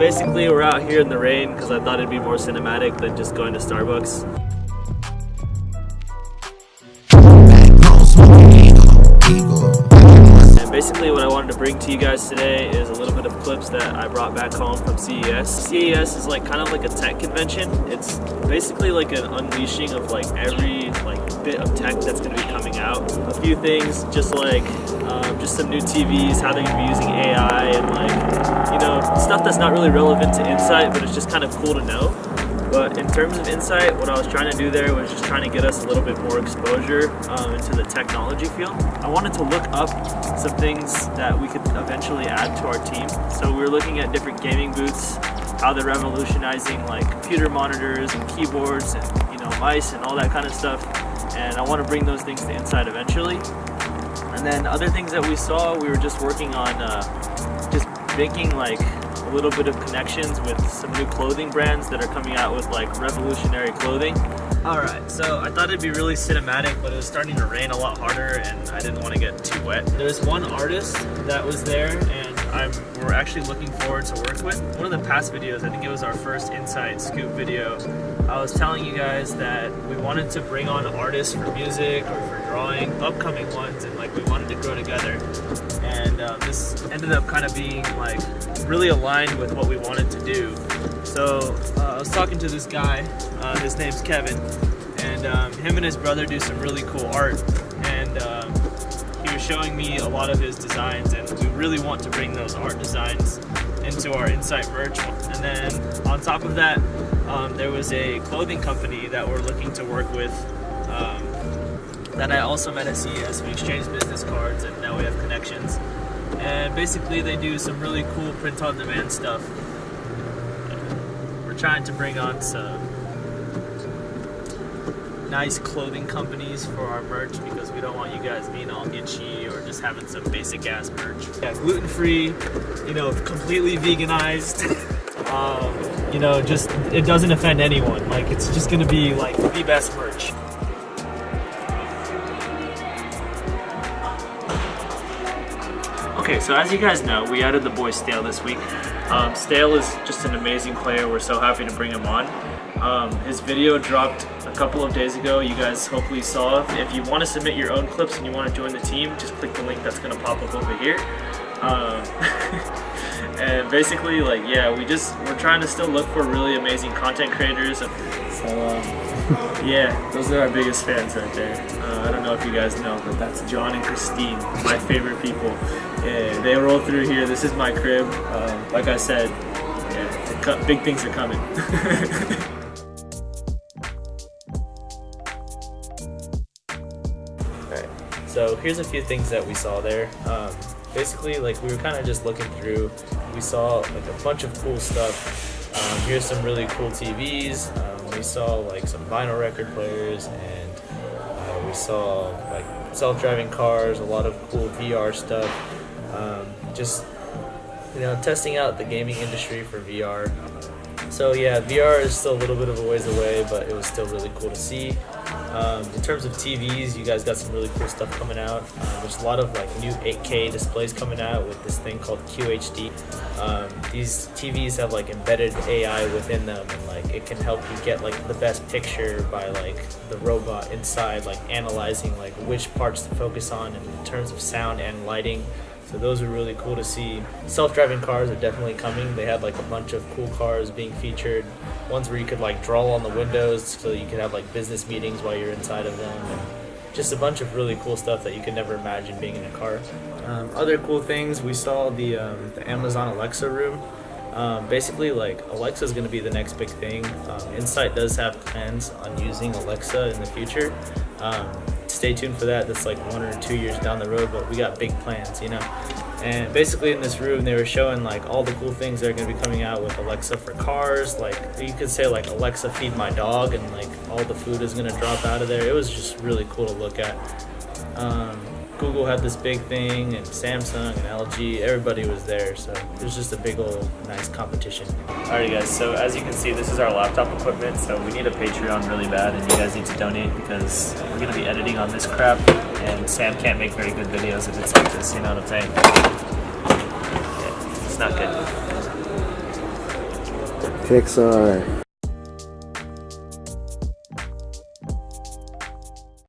basically we're out here in the rain because I thought it'd be more cinematic than just going to Starbucks. And basically what I wanted to bring to you guys today is a little bit of clips that I brought back home from CES. CES is like kind of like a tech convention. It's basically like an unleashing of like every bit of tech that's going to be coming out. A few things, just like just some new TVs, how they're going to be using AI, and like, you know, stuff that's not really relevant to Insight, but it's just kind of cool to know. But in terms of Insight, what I was trying to do there was just trying to get us a little bit more exposure into the technology field. I wanted to look up some things that we could eventually add to our team. So we were looking at different gaming booths, how they're revolutionizing like computer monitors and keyboards and, you know, mice and all that kind of stuff. And I want to bring those things to Insight eventually. And then other things that we saw, we were just working on just making like a little bit of connections with some new clothing brands that are coming out with like revolutionary clothing. Alright, so I thought it'd be really cinematic, but it was starting to rain a lot harder and I didn't want to get too wet. There's one artist that was there and we're actually looking forward to work with. One of the past videos, I think it was our first Insite Scoop video, I was telling you guys that we wanted to bring on artists for music or for drawing, upcoming ones, and like we wanted to grow together. And this ended up kind of being like really aligned with what we wanted to do. So I was talking to this guy, his name's Kevin, and him and his brother do some really cool art, and he was showing me a lot of his designs, and we really want to bring those art designs into our Insight merch. And then on top of that, there was a clothing company that we're looking to work with that I also met at CES. We exchanged business cards and now we have connections. And basically they do some really cool print-on-demand stuff. We're trying to bring on some nice clothing companies for our merch because we don't want you guys being all itchy or just having some basic ass merch. Yeah, gluten-free, you know, completely veganized. You know, just it doesn't offend anyone. Like, it's just gonna be like the best merch. Okay, so as you guys know, we added the boy Stale this week. Stale is just an amazing player. We're so happy to bring him on. His video dropped a couple of days ago. You guys hopefully saw. If you want to submit your own clips and you want to join the team, just click the link that's going to pop up over here. And basically, like, yeah, we're trying to still look for really amazing content creators. So yeah, those are our biggest fans right there. I don't know if you guys know, but that's John and Christine, my favorite people. Yeah, they roll through here. This is my crib. Like I said, yeah, big things are coming. Alright, so here's a few things that we saw there. Basically, like, we were kind of just looking through. We saw like a bunch of cool stuff. Here's some really cool TVs. We saw like some vinyl record players, and we saw like self-driving cars, a lot of cool VR stuff. Just, you know, testing out the gaming industry for VR. So yeah, VR is still a little bit of a ways away, but it was still really cool to see. In terms of TVs, you guys got some really cool stuff coming out. There's a lot of like new 8K displays coming out with this thing called QHD. These TVs have like embedded AI within them, and like it can help you get like the best picture by like the robot inside, like analyzing like which parts to focus on in terms of sound and lighting. So those are really cool to see. Self-driving cars are definitely coming. They had like a bunch of cool cars being featured. Ones where you could like draw on the windows so you could have like business meetings while you're inside of them. And just a bunch of really cool stuff that you could never imagine being in a car. Other cool things, we saw the Amazon Alexa room. Basically, like, Alexa is going to be the next big thing. Insight does have plans on using Alexa in the future. Stay tuned for that. That's like 1 or 2 years down the road, but we got big plans, you know. And basically in this room they were showing like all the cool things that are going to be coming out with Alexa for cars. Like, you could say like Alexa feed my dog, and like all the food is going to drop out of there. It was just really cool to look at. Google had this big thing, and Samsung and LG, everybody was there, so it was just a big old nice competition. Alright guys, so as you can see, this is our laptop equipment, so we need a Patreon really bad, and you guys need to donate because we're going to be editing on this crap, and Sam can't make very good videos if it's like this, you know what I'm saying? Yeah, it's not good. Pixar.